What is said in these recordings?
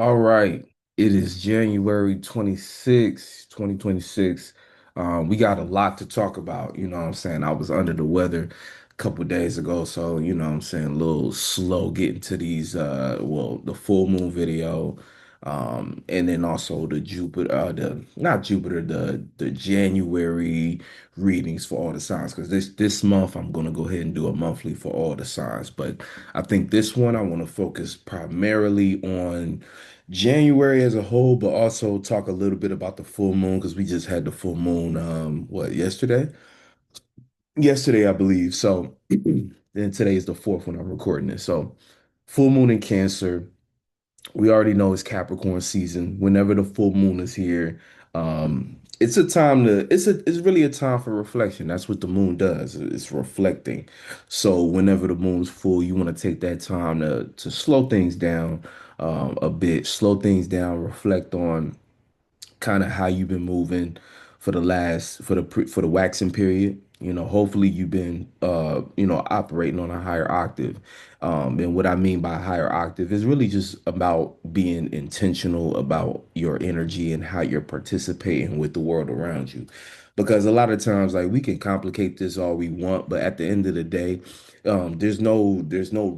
All right. It is January 26th, 2026. We got a lot to talk about. You know what I'm saying? I was under the weather a couple days ago, so you know what I'm saying, a little slow getting to these the full moon video. And then also the Jupiter the not Jupiter, the January readings for all the signs. Because this month I'm gonna go ahead and do a monthly for all the signs. But I think this one I want to focus primarily on January as a whole, but also talk a little bit about the full moon because we just had the full moon, yesterday? Yesterday, I believe. So then today is the fourth when I'm recording this. So full moon in Cancer. We already know it's Capricorn season. Whenever the full moon is here, it's a time to it's really a time for reflection. That's what the moon does. It's reflecting. So whenever the moon's full, you want to take that time to slow things down a bit, slow things down, reflect on kind of how you've been moving for the last for the waxing period. You know, hopefully you've been operating on a higher octave. And what I mean by higher octave is really just about being intentional about your energy and how you're participating with the world around you. Because a lot of times, like, we can complicate this all we want, but at the end of the day, there's no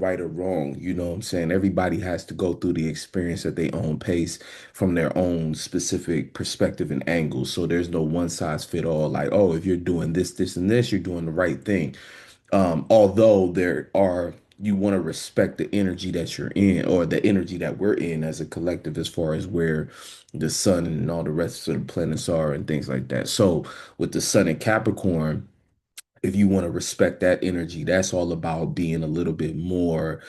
right or wrong. You know what I'm saying? Everybody has to go through the experience at their own pace from their own specific perspective and angle. So there's no one size fit all, like, oh, if you're doing this, this, and this, you're doing the right thing. Although you want to respect the energy that you're in, or the energy that we're in as a collective, as far as where the sun and all the rest of the planets are and things like that. So with the sun in Capricorn, if you want to respect that energy, that's all about being a little bit more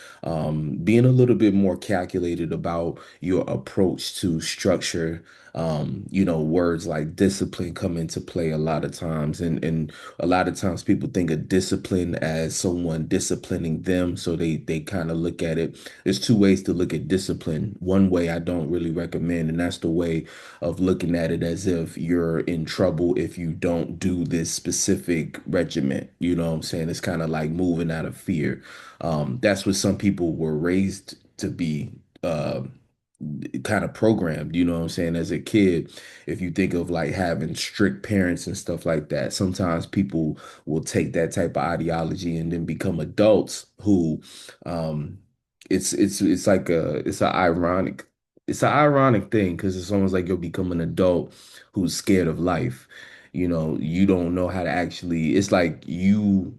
calculated about your approach to structure. Words like discipline come into play a lot of times, and a lot of times people think of discipline as someone disciplining them, so they kind of look at it. There's two ways to look at discipline. One way I don't really recommend, and that's the way of looking at it as if you're in trouble if you don't do this specific regiment. You know what I'm saying? It's kind of like moving out of fear. That's what some people were raised to be. Kind of programmed, you know what I'm saying, as a kid. If you think of like having strict parents and stuff like that, sometimes people will take that type of ideology and then become adults who it's like it's an ironic thing, because it's almost like you'll become an adult who's scared of life. You know, you don't know how to actually, it's like you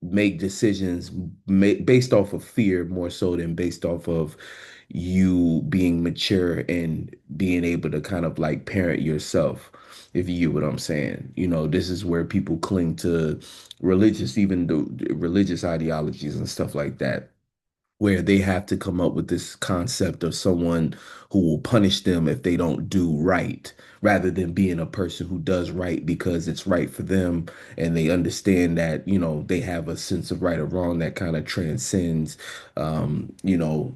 make decisions based off of fear more so than based off of you being mature and being able to kind of like parent yourself, if you get what I'm saying. You know, this is where people cling to even the religious ideologies and stuff like that, where they have to come up with this concept of someone who will punish them if they don't do right, rather than being a person who does right because it's right for them, and they understand that, they have a sense of right or wrong that kind of transcends um, you know,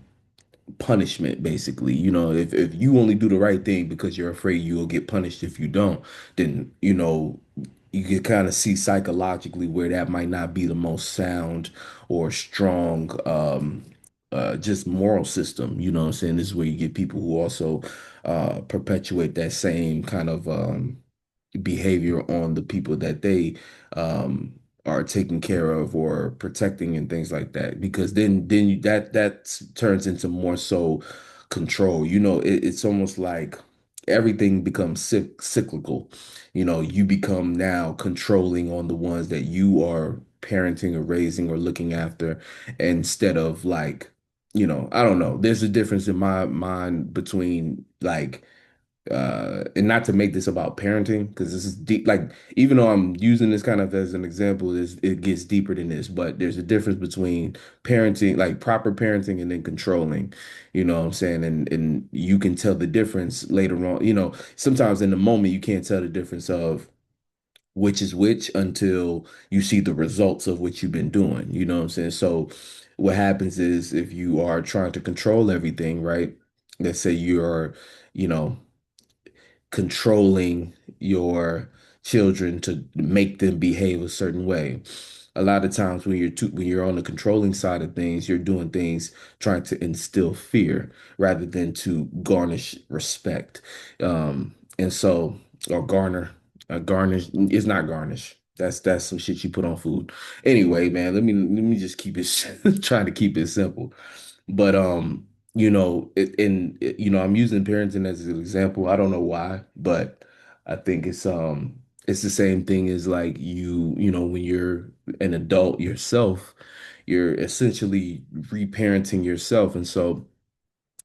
punishment. Basically, if you only do the right thing because you're afraid you will get punished if you don't, then you can kind of see psychologically where that might not be the most sound or strong just moral system. You know what I'm saying? This is where you get people who also perpetuate that same kind of behavior on the people that they are taking care of or protecting and things like that. Because that turns into more so control. It's almost like everything becomes cyclical. You become now controlling on the ones that you are parenting or raising or looking after, instead of like, I don't know. There's a difference in my mind between like and not to make this about parenting, because this is deep. Like, even though I'm using this kind of as an example, it gets deeper than this. But there's a difference between parenting, like proper parenting, and then controlling. You know what I'm saying? And you can tell the difference later on. Sometimes in the moment you can't tell the difference of which is which until you see the results of what you've been doing. You know what I'm saying? So what happens is, if you are trying to control everything, right? Let's say you're, you know controlling your children to make them behave a certain way. A lot of times when you're on the controlling side of things, you're doing things trying to instill fear rather than to garnish respect. And so or garnish is not garnish. That's some shit you put on food. Anyway, man, let me just keep it trying to keep it simple. But I'm using parenting as an example. I don't know why, but I think it's the same thing as like when you're an adult yourself, you're essentially reparenting yourself. And so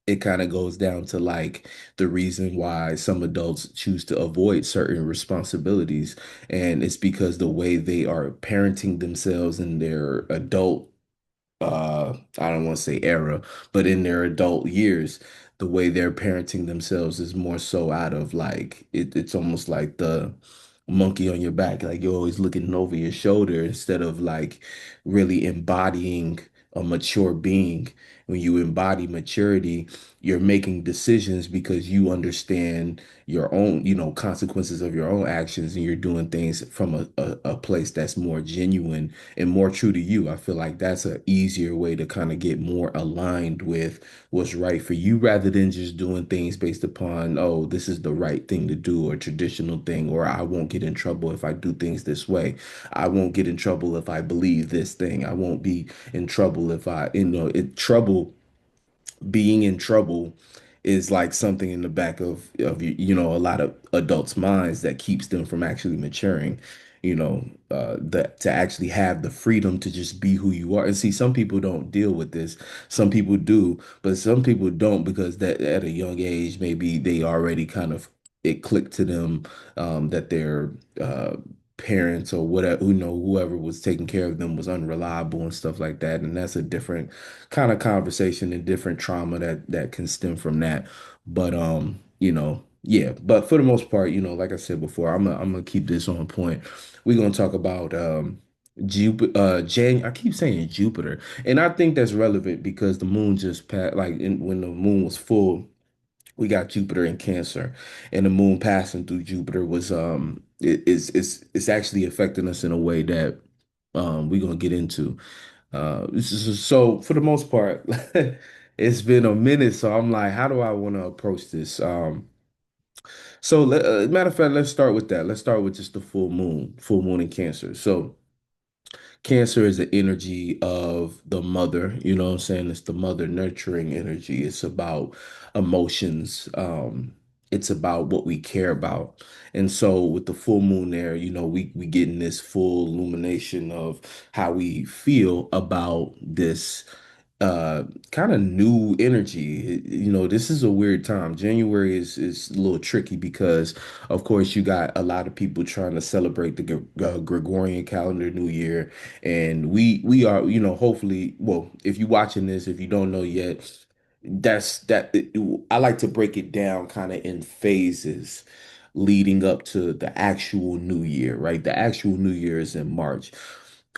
it kind of goes down to like the reason why some adults choose to avoid certain responsibilities. And it's because the way they are parenting themselves in their adult I don't want to say era, but in their adult years, the way they're parenting themselves is more so out of like it's almost like the monkey on your back, like you're always looking over your shoulder instead of like really embodying a mature being. When you embody maturity, you're making decisions because you understand your own, consequences of your own actions, and you're doing things from a place that's more genuine and more true to you. I feel like that's an easier way to kind of get more aligned with what's right for you rather than just doing things based upon, oh, this is the right thing to do or traditional thing, or I won't get in trouble if I do things this way. I won't get in trouble if I believe this thing. I won't be in trouble if trouble being in trouble is like something in the back of a lot of adults' minds that keeps them from actually maturing. That to actually have the freedom to just be who you are. And see, some people don't deal with this. Some people do, but some people don't because that at a young age, maybe they already kind of it clicked to them that their parents or whatever, whoever was taking care of them was unreliable and stuff like that. And that's a different kind of conversation and different trauma that can stem from that. But yeah. But for the most part, like I said before, I'm gonna keep this on point. We're gonna talk about Jupiter, I keep saying Jupiter, and I think that's relevant because the moon just passed. Like when the moon was full, we got Jupiter in Cancer, and the moon passing through Jupiter was it's actually affecting us in a way that we're gonna get into. So for the most part, it's been a minute, so I'm like, how do I want to approach this? Matter of fact, let's start with that. Let's start with just the full moon in Cancer. So Cancer is the energy of the mother, you know what I'm saying? It's the mother nurturing energy. It's about emotions. It's about what we care about. And so with the full moon there, we getting this full illumination of how we feel about this uh kind of new energy. This is a weird time. January is a little tricky because of course you got a lot of people trying to celebrate the Gregorian calendar New Year, and we are, hopefully, well, if you're watching this, if you don't know yet, I like to break it down kind of in phases leading up to the actual new year, right? The actual new year is in March,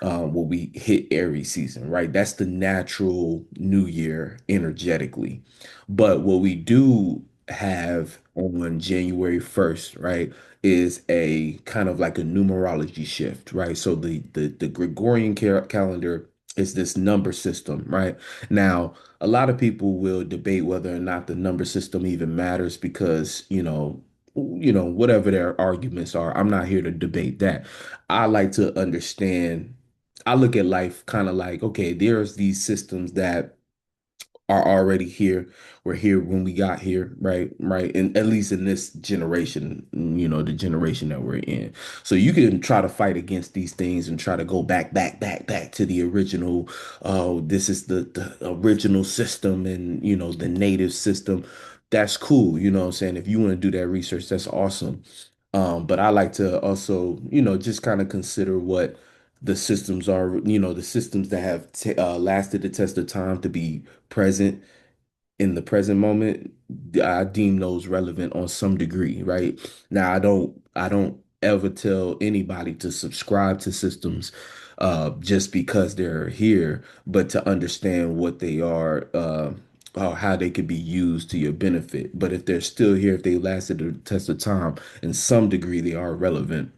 where we hit Aries season, right? That's the natural new year energetically. But what we do have on January 1st, right, is a kind of like a numerology shift, right? So the Gregorian calendar is this number system, right? Now, a lot of people will debate whether or not the number system even matters because, whatever their arguments are. I'm not here to debate that. I like to understand. I look at life kind of like, okay, there's these systems that are already here. We're here when we got here, right? Right. And at least in this generation, the generation that we're in. So you can try to fight against these things and try to go back to the original. Oh, this is the original system and, the native system. That's cool. You know what I'm saying? If you want to do that research, that's awesome. But I like to also, just kind of consider what the systems are, the systems that have lasted the test of time to be present in the present moment. I deem those relevant on some degree, right? Now, I don't ever tell anybody to subscribe to systems just because they're here, but to understand what they are, or how they could be used to your benefit. But if they're still here, if they lasted the test of time, in some degree, they are relevant.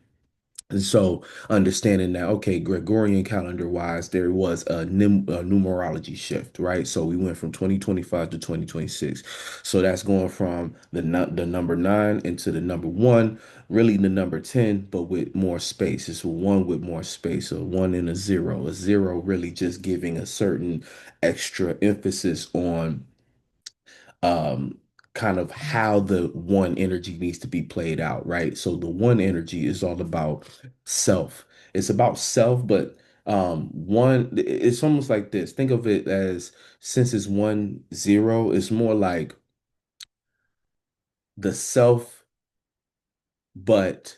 And so understanding that, okay, Gregorian calendar wise, there was a numerology shift, right? So we went from 2025 to 2026. So that's going from the number nine into the number one, really the number 10, but with more space. It's a one with more space, a one and a zero. A zero really just giving a certain extra emphasis on um kind of how the one energy needs to be played out, right? So the one energy is all about self. It's about self, but one it's almost like this. Think of it as since it's one zero, it's more like the self, but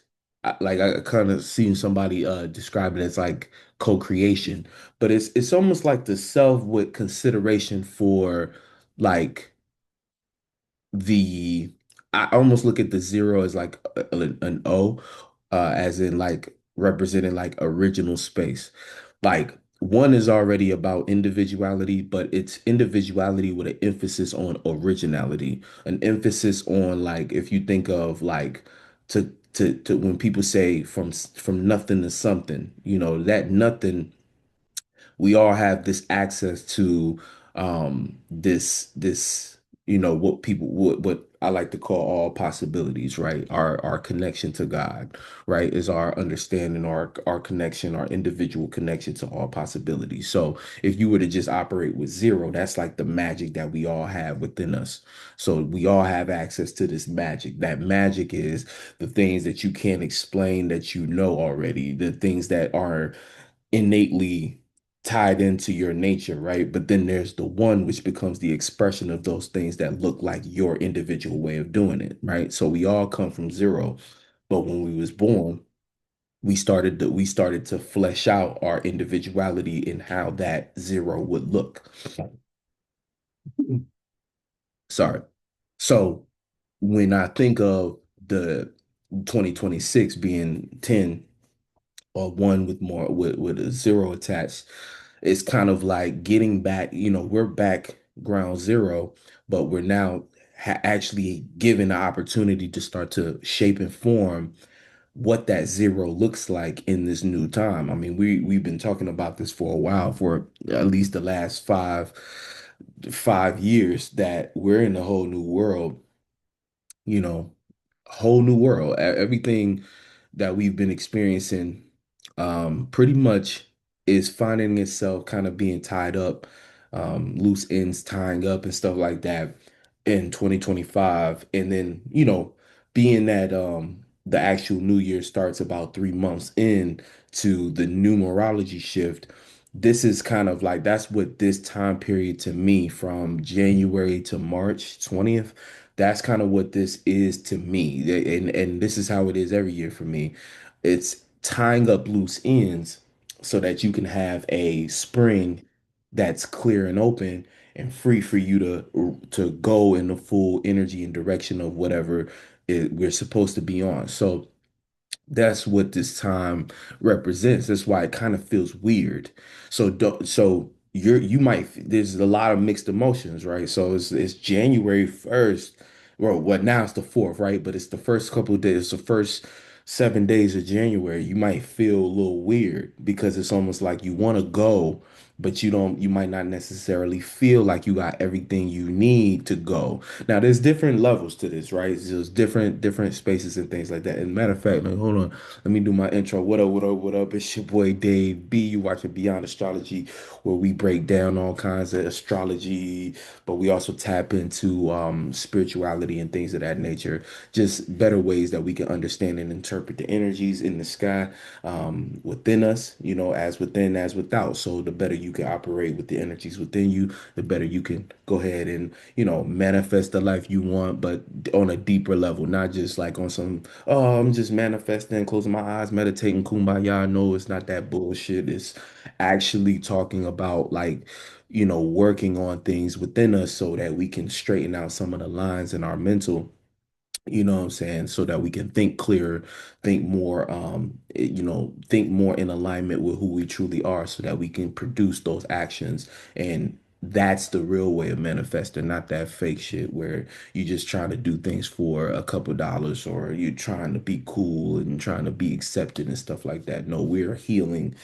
like I kind of seen somebody describe it as like co-creation, but it's almost like the self with consideration for like the I almost look at the zero as like an O, as in like representing like original space. Like one is already about individuality, but it's individuality with an emphasis on originality, an emphasis on like if you think of like to when people say from nothing to something, you know, that nothing we all have this access to this you know what I like to call all possibilities, right? Our connection to God, right, is our understanding, our connection, our individual connection to all possibilities. So if you were to just operate with zero, that's like the magic that we all have within us. So we all have access to this magic. That magic is the things that you can't explain that you know already, the things that are innately tied into your nature, right? But then there's the one which becomes the expression of those things that look like your individual way of doing it, right? So we all come from zero, but when we was born, we started to flesh out our individuality in how that zero would look. Sorry. So when I think of the 2026 being 10 or one with more with a zero attached, it's kind of like getting back, you know, we're back ground zero, but we're now actually given the opportunity to start to shape and form what that zero looks like in this new time. I mean, we've been talking about this for a while, for at least the last 5 years, that we're in a whole new world, you know, whole new world. Everything that we've been experiencing pretty much is finding itself kind of being tied up, loose ends tying up and stuff like that in 2025. And then, you know, being that the actual new year starts about 3 months in to the numerology shift, this is kind of like that's what this time period to me from January to March 20th, that's kind of what this is to me. And this is how it is every year for me. It's tying up loose ends so that you can have a spring that's clear and open and free for you to go in the full energy and direction of whatever we're supposed to be on. So that's what this time represents. That's why it kind of feels weird. So you might there's a lot of mixed emotions, right? So it's January 1st. Well, what now it's the 4th, right? But it's the first couple of days, the first 7 days of January. You might feel a little weird because it's almost like you want to go, but you might not necessarily feel like you got everything you need to go. Now, there's different levels to this, right? There's different spaces and things like that. And matter of fact, like, hold on, let me do my intro. What up, what up, what up? It's your boy Dave B. You watching Beyond Astrology, where we break down all kinds of astrology, but we also tap into spirituality and things of that nature. Just better ways that we can understand and interpret the energies in the sky, within us, you know, as within, as without. So the better you can operate with the energies within you, the better you can go ahead and, you know, manifest the life you want, but on a deeper level, not just like on some, oh, I'm just manifesting, closing my eyes, meditating, kumbaya. No, it's not that bullshit. It's actually talking about like, you know, working on things within us so that we can straighten out some of the lines in our mental, you know what I'm saying, so that we can think clearer, think more, you know, think more in alignment with who we truly are so that we can produce those actions and that's the real way of manifesting, not that fake shit where you just trying to do things for a couple dollars or you're trying to be cool and trying to be accepted and stuff like that. No, we're healing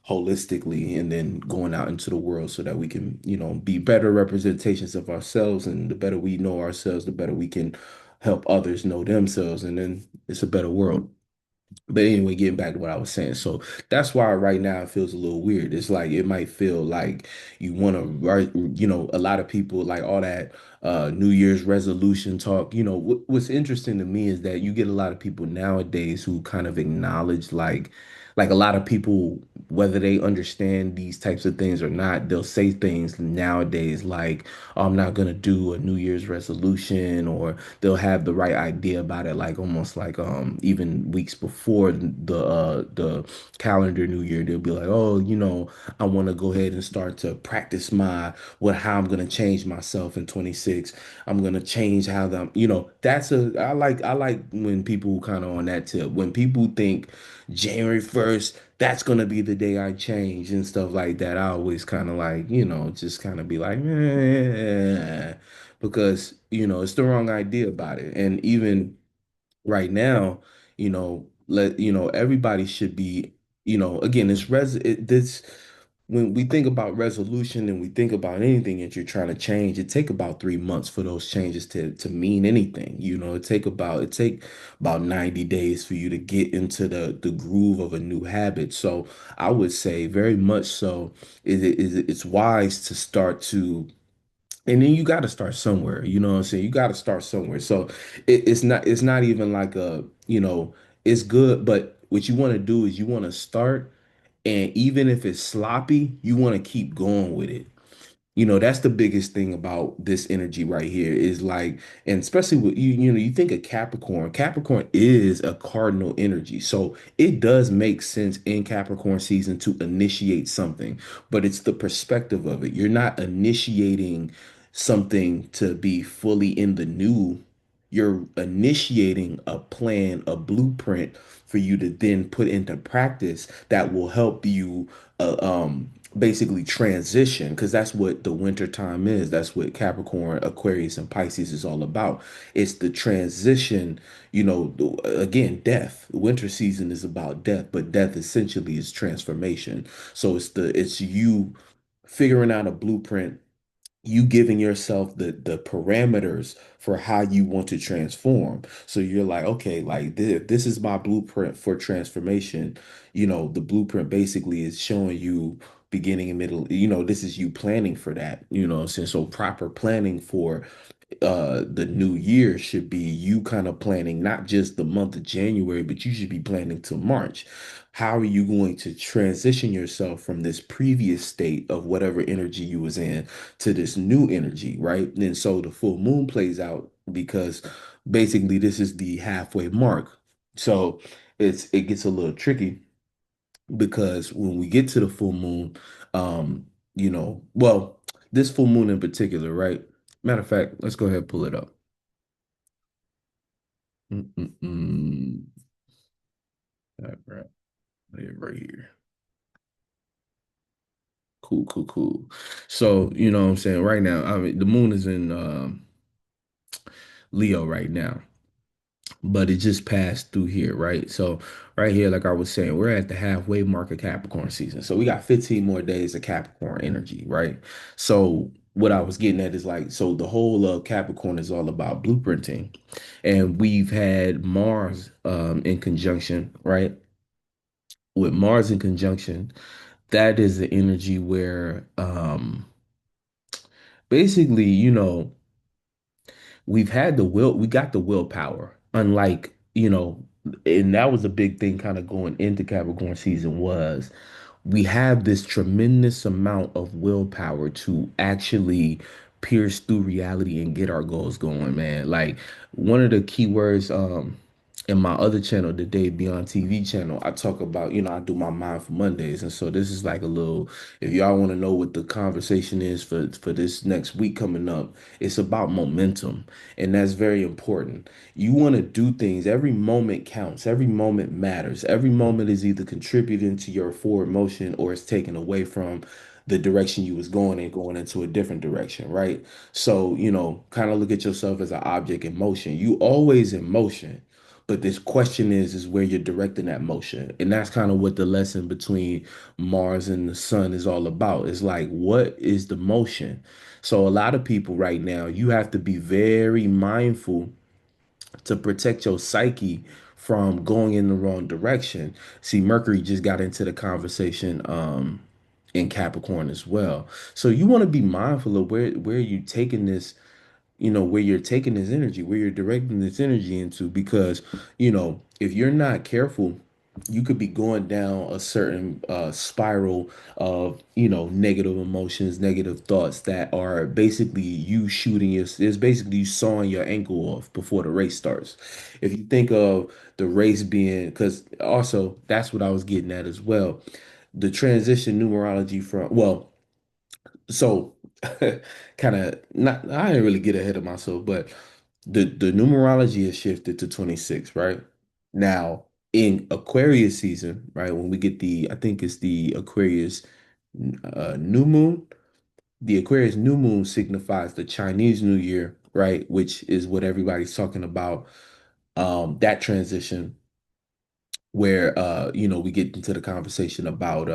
holistically and then going out into the world so that we can, be better representations of ourselves. And the better we know ourselves, the better we can help others know themselves. And then it's a better world. But anyway, getting back to what I was saying. So that's why right now it feels a little weird. It's like it might feel like you want to write, a lot of people like all that New Year's resolution talk. What's interesting to me is that you get a lot of people nowadays who kind of acknowledge like a lot of people, whether they understand these types of things or not, they'll say things nowadays like, oh, I'm not gonna do a New Year's resolution, or they'll have the right idea about it, like almost like even weeks before the calendar New Year, they'll be like, oh, I want to go ahead and start to practice how I'm gonna change myself in 26. I'm gonna change how that's I like when people kind of on that tip. When people think January 1st, that's gonna be the day I change and stuff like that. I always kind of like, just kind of be like, because it's the wrong idea about it. And even right now, everybody should be, again, this when we think about resolution and we think about anything that you're trying to change, it take about 3 months for those changes to mean anything. It take about 90 days for you to get into the groove of a new habit. So I would say very much so it's wise to start to, and then you got to start somewhere. You know what I'm saying? You got to start somewhere. So it's not even like it's good, but what you want to do is you want to start, and even if it's sloppy, you want to keep going with it. That's the biggest thing about this energy right here is like, and especially with you think of Capricorn. Capricorn is a cardinal energy. So it does make sense in Capricorn season to initiate something, but it's the perspective of it. You're not initiating something to be fully in the new. You're initiating a plan, a blueprint for you to then put into practice that will help you basically transition, because that's what the winter time is. That's what Capricorn, Aquarius, and Pisces is all about. It's the transition, again, death. Winter season is about death, but death essentially is transformation. So it's you figuring out a blueprint, you giving yourself the parameters for how you want to transform. So you're like, okay, like this is my blueprint for transformation. The blueprint basically is showing you beginning and middle. This is you planning for that. So proper planning for the new year should be you kind of planning not just the month of January, but you should be planning to March. How are you going to transition yourself from this previous state of whatever energy you was in to this new energy, right? And so the full moon plays out because basically this is the halfway mark. So it gets a little tricky because when we get to the full moon, well, this full moon in particular, right? Matter of fact, let's go ahead and pull it up. Mm-mm-mm. All right, right here. Cool, cool, cool. So, you know what I'm saying? Right now, I mean, the moon is in Leo right now, but it just passed through here, right? So, right here, like I was saying, we're at the halfway mark of Capricorn season. So, we got 15 more days of Capricorn energy, right? So, what I was getting at is like, so the whole of Capricorn is all about blueprinting. And we've had Mars in conjunction, right? With Mars in conjunction, that is the energy where basically, we got the willpower, unlike, and that was a big thing kind of going into Capricorn season was we have this tremendous amount of willpower to actually pierce through reality and get our goals going, man. Like one of the keywords in my other channel, the Day Beyond TV channel, I talk about, I do my Mindful Mondays. And so this is like a little, if y'all want to know what the conversation is for this next week coming up, it's about momentum. And that's very important. You want to do things. Every moment counts. Every moment matters. Every moment is either contributing to your forward motion or it's taken away from. the direction you was going and going into a different direction, right? So, kind of look at yourself as an object in motion. You always in motion, but this question is where you're directing that motion. And that's kind of what the lesson between Mars and the sun is all about. It's like, what is the motion? So a lot of people right now, you have to be very mindful to protect your psyche from going in the wrong direction. See, Mercury just got into the conversation in Capricorn as well. So you want to be mindful of where you taking this, where you're taking this energy, where you're directing this energy into, because, if you're not careful, you could be going down a certain spiral of, negative emotions, negative thoughts that are basically you shooting your, it's basically you sawing your ankle off before the race starts. If you think of the race being, because also that's what I was getting at as well, the transition numerology from, well, so kind of not, I didn't really get ahead of myself, but the numerology has shifted to 26, right? Now, in Aquarius season, right, when we get the, I think it's the Aquarius new moon, the Aquarius new moon signifies the Chinese New Year, right, which is what everybody's talking about. That transition where we get into the conversation about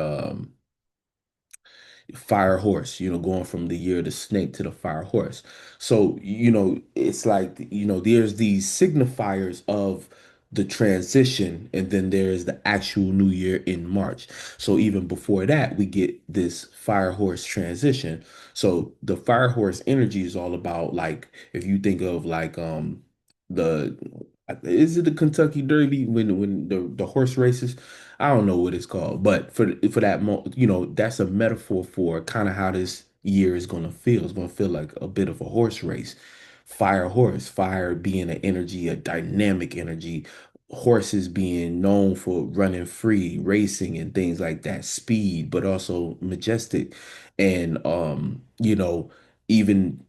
fire horse, going from the year of the snake to the fire horse. So, it's like, there's these signifiers of the transition, and then there's the actual new year in March. So even before that, we get this fire horse transition. So the fire horse energy is all about, like, if you think of like the, is it the Kentucky Derby when the horse races? I don't know what it's called, but for that that's a metaphor for kind of how this year is going to feel. It's going to feel like a bit of a horse race. Fire horse, fire being an energy, a dynamic energy. Horses being known for running free, racing and things like that, speed, but also majestic. And even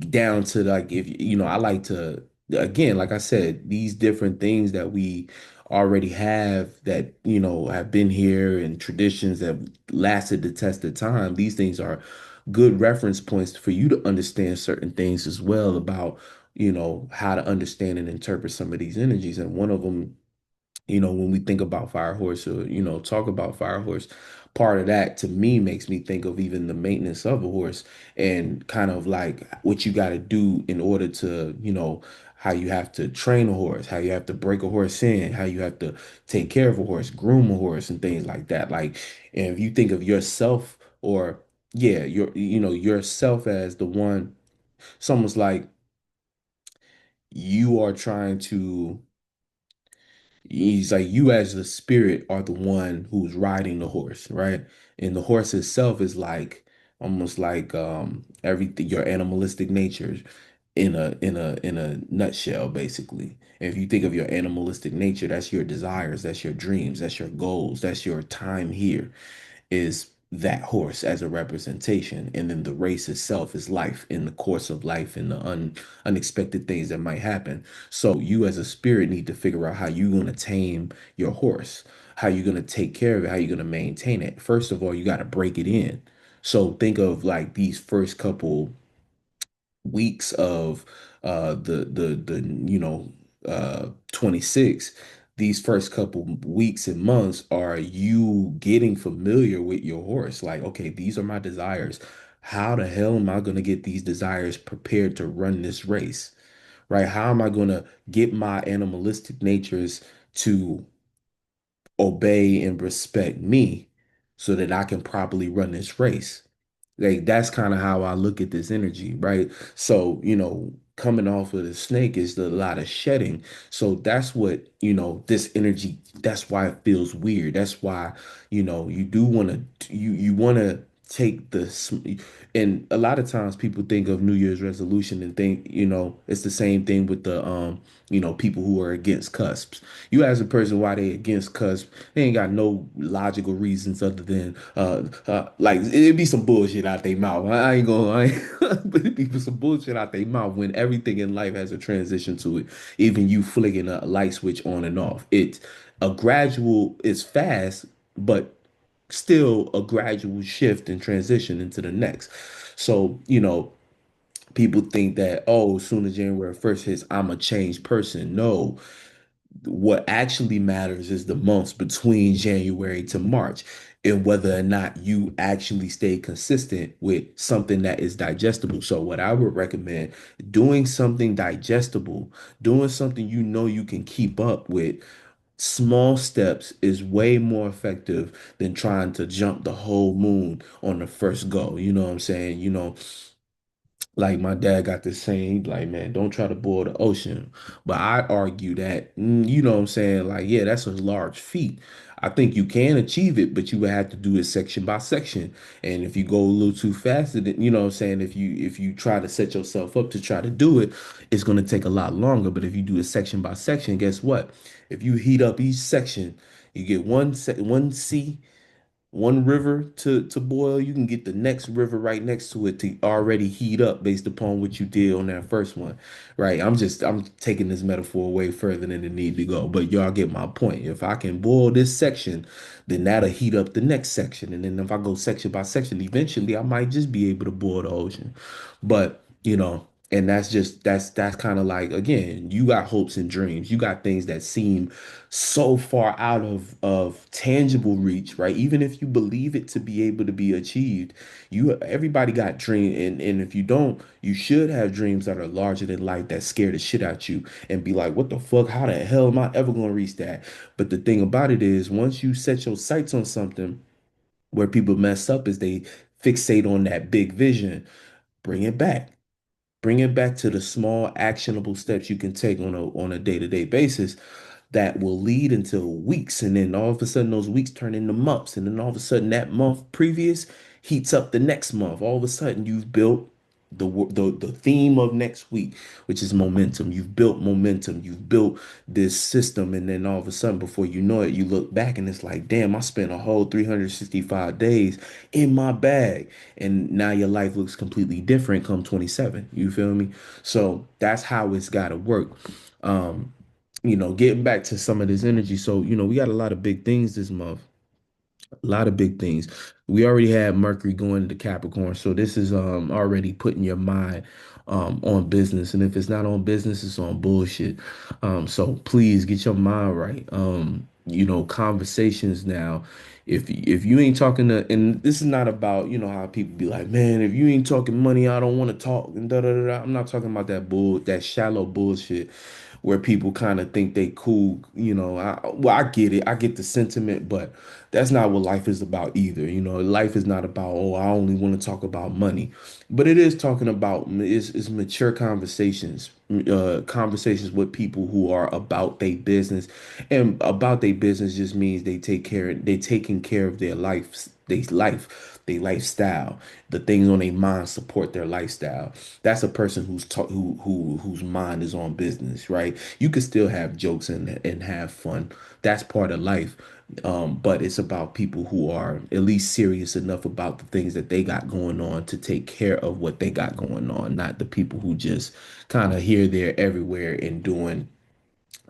down to like, if I like to, again, like I said, these different things that we already have that have been here, and traditions that have lasted the test of time. These things are good reference points for you to understand certain things as well about how to understand and interpret some of these energies. And one of them, when we think about fire horse, or talk about fire horse, part of that to me makes me think of even the maintenance of a horse, and kind of like what you got to do in order to, how you have to train a horse, how you have to break a horse in, how you have to take care of a horse, groom a horse, and things like that. Like, and if you think of yourself, or yeah, yourself as the one, it's almost like you are trying to, he's like, you as the spirit are the one who's riding the horse, right? And the horse itself is like almost like everything, your animalistic nature in a nutshell, basically. And if you think of your animalistic nature, that's your desires, that's your dreams, that's your goals, that's your time here, is that horse as a representation. And then the race itself is life, in the course of life, and the unexpected things that might happen. So you as a spirit need to figure out how you're going to tame your horse, how you're going to take care of it, how you're going to maintain it. First of all, you got to break it in. So think of like these first couple weeks of the 26, these first couple weeks and months are you getting familiar with your horse. Like, okay, these are my desires. How the hell am I going to get these desires prepared to run this race? Right? How am I going to get my animalistic natures to obey and respect me so that I can properly run this race? Like, that's kind of how I look at this energy, right? So, coming off of the snake is a lot of shedding. So that's what, this energy, that's why it feels weird. That's why, you do want to, you want to take and a lot of times people think of New Year's resolution and think, it's the same thing with the, people who are against cusps. You ask a person why they against cusp, they ain't got no logical reasons other than like it'd be some bullshit out their mouth. I ain't gonna, but it'd be some bullshit out their mouth when everything in life has a transition to it. Even you flicking a light switch on and off. It's a gradual, it's fast, but still a gradual shift and transition into the next. So, people think that, oh, as soon as January 1st hits, I'm a changed person. No, what actually matters is the months between January to March and whether or not you actually stay consistent with something that is digestible. So, what I would recommend doing something digestible, doing something you can keep up with. Small steps is way more effective than trying to jump the whole moon on the first go. You know what I'm saying? Like my dad got this saying, like, man, don't try to boil the ocean. But I argue that, you know what I'm saying? Like, yeah, that's a large feat. I think you can achieve it, but you would have to do it section by section. And if you go a little too fast, then, you know what I'm saying? If you try to set yourself up to try to do it, it's going to take a lot longer. But if you do it section by section, guess what? If you heat up each section, you get one C, one river to boil, you can get the next river right next to it to already heat up based upon what you did on that first one. Right. I'm taking this metaphor way further than it need to go. But y'all get my point. If I can boil this section, then that'll heat up the next section. And then if I go section by section, eventually I might just be able to boil the ocean. But and that's kind of like, again, you got hopes and dreams. You got things that seem so far out of tangible reach, right? Even if you believe it to be able to be achieved, everybody got dream, and if you don't, you should have dreams that are larger than life that scare the shit out you and be like, what the fuck? How the hell am I ever gonna reach that? But the thing about it is, once you set your sights on something, where people mess up is they fixate on that big vision. Bring it back. Bring it back to the small actionable steps you can take on a day-to-day basis that will lead into weeks, and then all of a sudden those weeks turn into months, and then all of a sudden that month previous heats up the next month. All of a sudden you've built the theme of next week, which is momentum. You've built momentum. You've built this system, and then all of a sudden, before you know it, you look back and it's like, damn, I spent a whole 365 days in my bag, and now your life looks completely different come 27. You feel me? So that's how it's got to work. Um, getting back to some of this energy. So, we got a lot of big things this month, a lot of big things. We already had Mercury going into Capricorn, so this is already putting your mind on business. And if it's not on business, it's on bullshit. So please get your mind right. Conversations now. If you ain't talking to, and this is not about, how people be like, man, if you ain't talking money, I don't want to talk and da da da da. I'm not talking about that shallow bullshit where people kind of think they cool. I get it. I get the sentiment, but that's not what life is about either. Life is not about, oh, I only want to talk about money, but it is talking about is mature conversations, conversations with people who are about their business, and about their business just means they taking care of their lifestyle. The things on their mind support their lifestyle. That's a person whose mind is on business, right? You could still have jokes and have fun. That's part of life. But it's about people who are at least serious enough about the things that they got going on to take care of what they got going on, not the people who just kind of here, there, everywhere and doing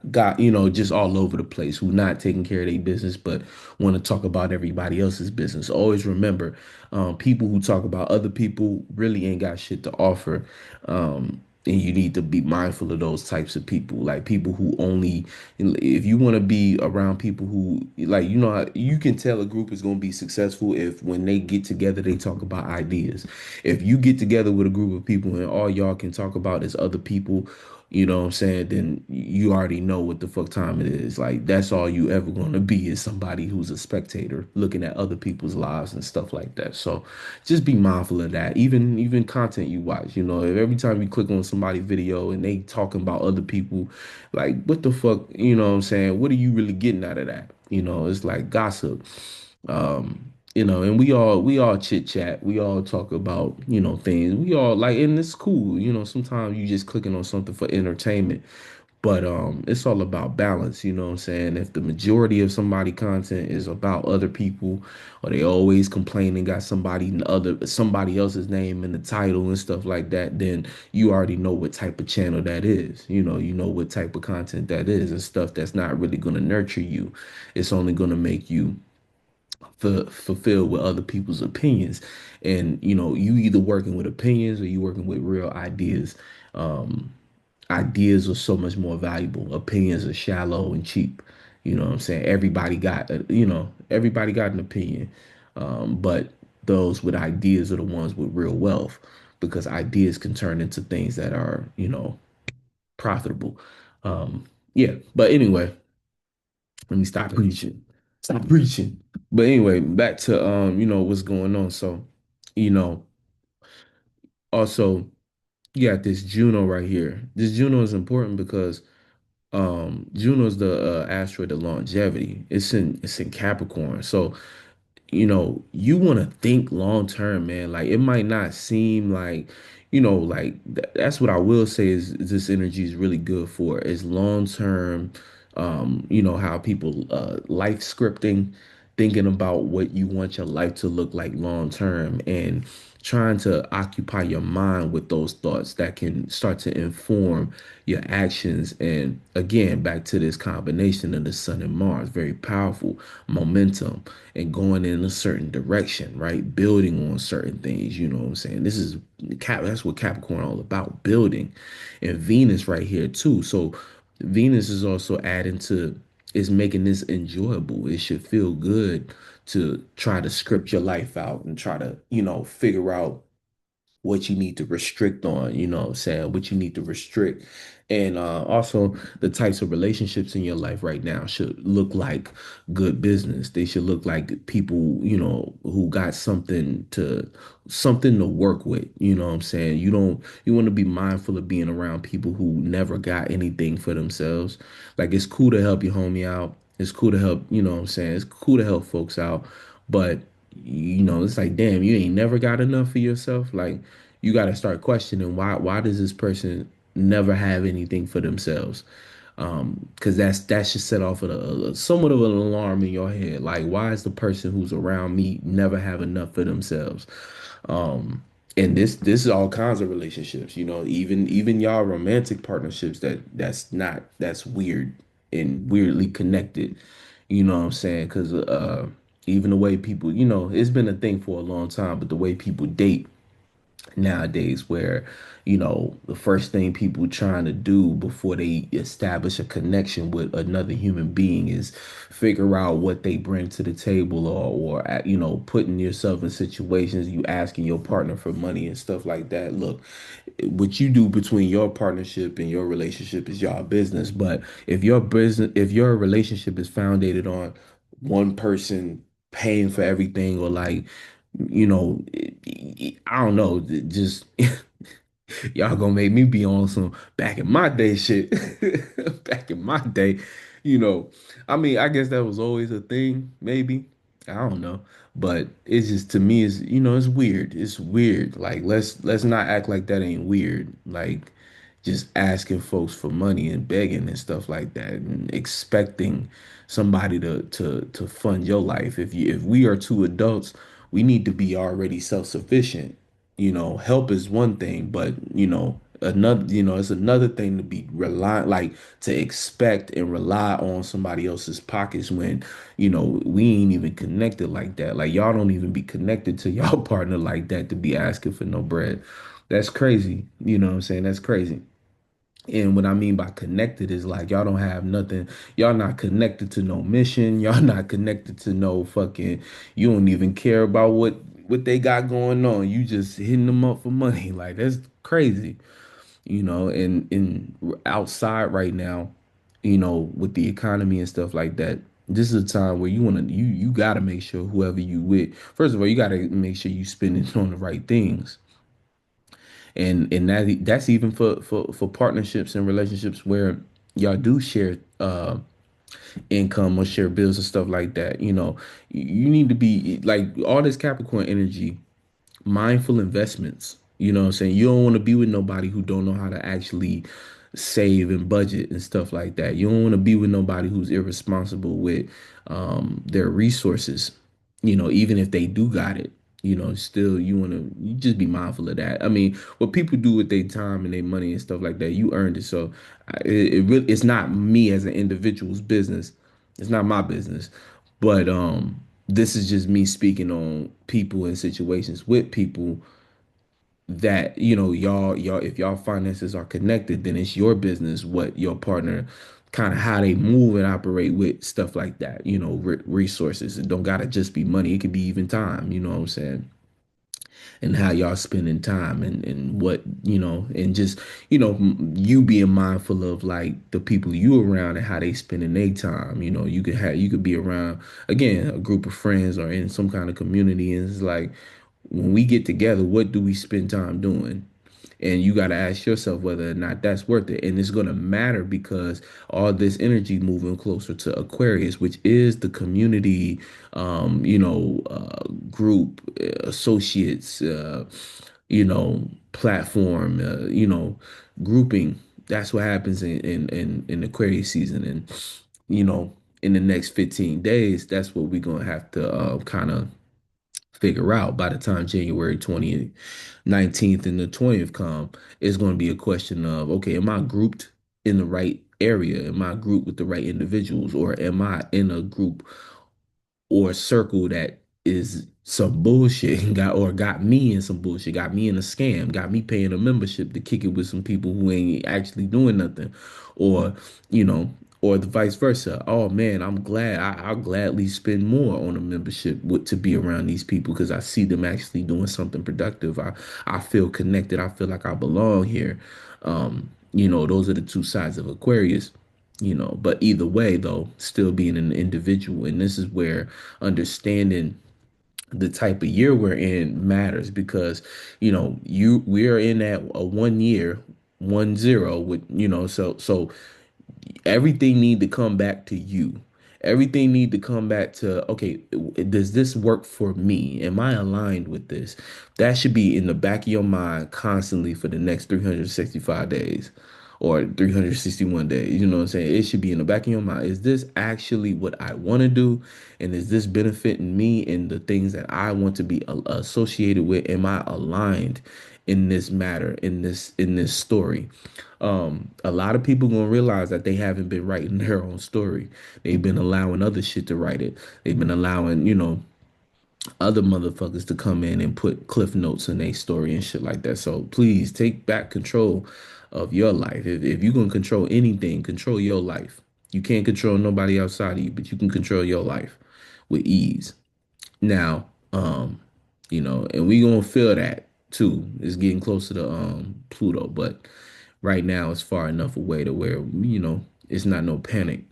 got just all over the place, who not taking care of their business but want to talk about everybody else's business. Always remember, people who talk about other people really ain't got shit to offer. And you need to be mindful of those types of people, like people who only, if you want to be around people who, like, you can tell a group is going to be successful if when they get together they talk about ideas. If you get together with a group of people and all y'all can talk about is other people, you know what I'm saying, then you already know what the fuck time it is. Like, that's all you ever going to be, is somebody who's a spectator looking at other people's lives and stuff like that. So just be mindful of that. Even content you watch, if every time you click on somebody's video and they talking about other people, like, what the fuck, you know what I'm saying? What are you really getting out of that? It's like gossip. And we all chit chat, we all talk about, things. We all like, and it's cool. Sometimes you just clicking on something for entertainment. But it's all about balance, you know what I'm saying? If the majority of somebody content is about other people, or they always complaining, got somebody else's name in the title and stuff like that, then you already know what type of channel that is. You know what type of content that is, and stuff that's not really gonna nurture you. It's only gonna make you fulfilled with other people's opinions. And you either working with opinions or you working with real ideas. um Ideas are so much more valuable. Opinions are shallow and cheap. You know what I'm saying? Everybody got an opinion. But those with ideas are the ones with real wealth, because ideas can turn into things that are, profitable. Um, yeah. But anyway, let me stop preaching. Stop preaching. But anyway, back to what's going on. So, you know, also you got this Juno right here. This Juno is important because Juno's the asteroid of longevity. It's in Capricorn. So you want to think long term, man. Like, it might not seem like, like that's what I will say is this energy is really good for is long term. How people life scripting, thinking about what you want your life to look like long term, and trying to occupy your mind with those thoughts that can start to inform your actions. And again, back to this combination of the sun and Mars, very powerful momentum and going in a certain direction, right? Building on certain things, you know what I'm saying? That's what Capricorn all about, building. And Venus right here too. So Venus is also adding to is making this enjoyable. It should feel good to try to script your life out and try to, figure out what you need to restrict on, you know what I'm saying? What you need to restrict. And also, the types of relationships in your life right now should look like good business. They should look like people, who got something to work with. You know what I'm saying? You want to be mindful of being around people who never got anything for themselves. Like, it's cool to help your homie out. It's cool to help, you know what I'm saying? It's cool to help folks out. But it's like, damn, you ain't never got enough for yourself. Like, you got to start questioning why does this person never have anything for themselves? Because that should set off somewhat of an alarm in your head. Like, why is the person who's around me never have enough for themselves? And this is all kinds of relationships, even y'all romantic partnerships that's weird and weirdly connected. You know what I'm saying? Because even the way people, it's been a thing for a long time, but the way people date nowadays, where the first thing people trying to do before they establish a connection with another human being is figure out what they bring to the table, or putting yourself in situations, you asking your partner for money and stuff like that. Look, what you do between your partnership and your relationship is your business. But if your relationship is founded on one person paying for everything, or like, I don't know, just y'all gonna make me be on some back in my day shit. Back in my day, you know. I mean, I guess that was always a thing, maybe. I don't know. But it's just, to me, it's weird. It's weird. Like, let's not act like that ain't weird. Like, just asking folks for money and begging and stuff like that, and expecting somebody to fund your life. If we are two adults, we need to be already self-sufficient. Help is one thing, but it's another thing to be reliant, like, to expect and rely on somebody else's pockets when we ain't even connected like that. Like, y'all don't even be connected to y'all partner like that to be asking for no bread. That's crazy. You know what I'm saying? That's crazy. And what I mean by connected is, like, y'all don't have nothing. Y'all not connected to no mission. Y'all not connected to no fucking. You don't even care about what they got going on. You just hitting them up for money. Like, that's crazy. And outside right now, with the economy and stuff like that. This is a time where you gotta make sure whoever you with. First of all, you gotta make sure you spending on the right things, and that's even for partnerships and relationships where y'all do share income or share bills and stuff like that. You need to be like, all this Capricorn energy, mindful investments. You know what I'm saying? You don't want to be with nobody who don't know how to actually save and budget and stuff like that. You don't want to be with nobody who's irresponsible with their resources. Even if they do got it, still you just be mindful of that. I mean, what people do with their time and their money and stuff like that, you earned it. So it's not me as an individual's business. It's not my business. But this is just me speaking on people and situations with people that, y'all if y'all finances are connected, then it's your business what your partner kind of how they move and operate with stuff like that, resources. It don't gotta just be money, it could be even time, you know what I'm saying? And how y'all spending time and what, and just, you being mindful of like the people you around and how they spending their time. You could be around, again, a group of friends or in some kind of community, and it's like, when we get together, what do we spend time doing? And you got to ask yourself whether or not that's worth it. And it's going to matter because all this energy moving closer to Aquarius, which is the community, group, associates, platform, grouping. That's what happens in Aquarius season. And, you know, in the next 15 days, that's what we're going to have to kind of figure out by the time January 20th, 19th, and the 20th come. It's going to be a question of, okay, am I grouped in the right area? Am I grouped with the right individuals? Or am I in a group or a circle that is some bullshit and got me in some bullshit, got me in a scam, got me paying a membership to kick it with some people who ain't actually doing nothing, or you know, or the vice versa. Oh man, I'm glad I'll gladly spend more on a membership to be around these people because I see them actually doing something productive. I feel connected. I feel like I belong here. Those are the two sides of Aquarius. But either way, though, still being an individual. And this is where understanding the type of year we're in matters because, we're in that a 1 year, 1-0 with, so everything need to come back to you. Everything need to come back to, okay, does this work for me? Am I aligned with this? That should be in the back of your mind constantly for the next 365 days or 361 days. You know what I'm saying? It should be in the back of your mind. Is this actually what I want to do? And is this benefiting me and the things that I want to be associated with? Am I aligned in this matter, in this story? A lot of people gonna realize that they haven't been writing their own story. They've been allowing other shit to write it. They've been allowing, other motherfuckers to come in and put cliff notes in their story and shit like that. So please take back control of your life. If you're gonna control anything, control your life. You can't control nobody outside of you, but you can control your life with ease. Now, and we gonna feel that too. It's getting closer to Pluto, but right now it's far enough away to where it's not no panic.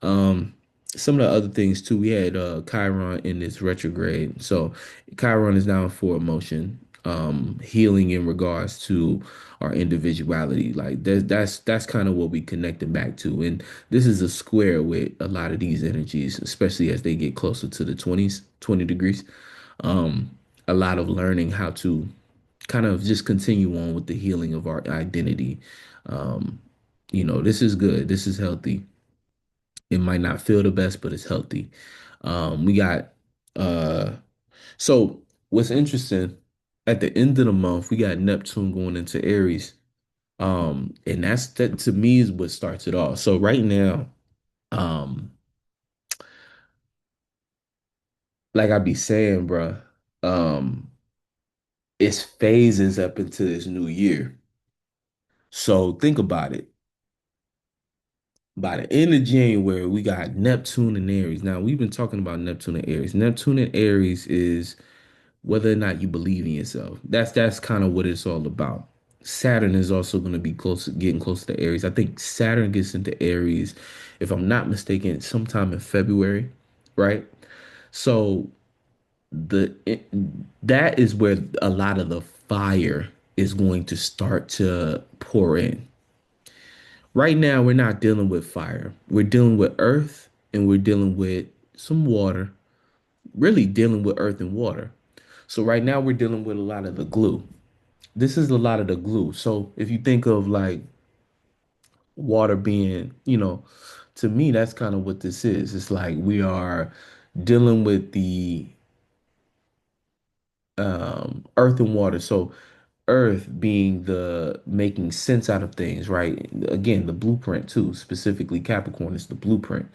Um, some of the other things too, we had Chiron in this retrograde. So Chiron is now in forward motion, healing in regards to our individuality. Like that's kind of what we connected back to. And this is a square with a lot of these energies, especially as they get closer to the 20s, 20 degrees. Um, a lot of learning how to kind of just continue on with the healing of our identity. Um, this is good. This is healthy. It might not feel the best, but it's healthy. We got uh so what's interesting, at the end of the month, we got Neptune going into Aries. And that to me is what starts it all. So right now, um, like I be saying, bruh, um, it's phases up into this new year. So think about it. By the end of January, we got Neptune and Aries. Now, we've been talking about Neptune and Aries. Neptune and Aries is whether or not you believe in yourself. That's kind of what it's all about. Saturn is also going to be getting closer to Aries. I think Saturn gets into Aries, if I'm not mistaken, sometime in February, right? So that is where a lot of the fire is going to start to pour in. Right now, we're not dealing with fire. We're dealing with earth and we're dealing with some water, really dealing with earth and water. So right now we're dealing with a lot of the glue. This is a lot of the glue. So if you think of like water being, to me, that's kind of what this is. It's like we are dealing with the earth and water. So earth being the making sense out of things, right? Again, the blueprint too, specifically Capricorn is the blueprint.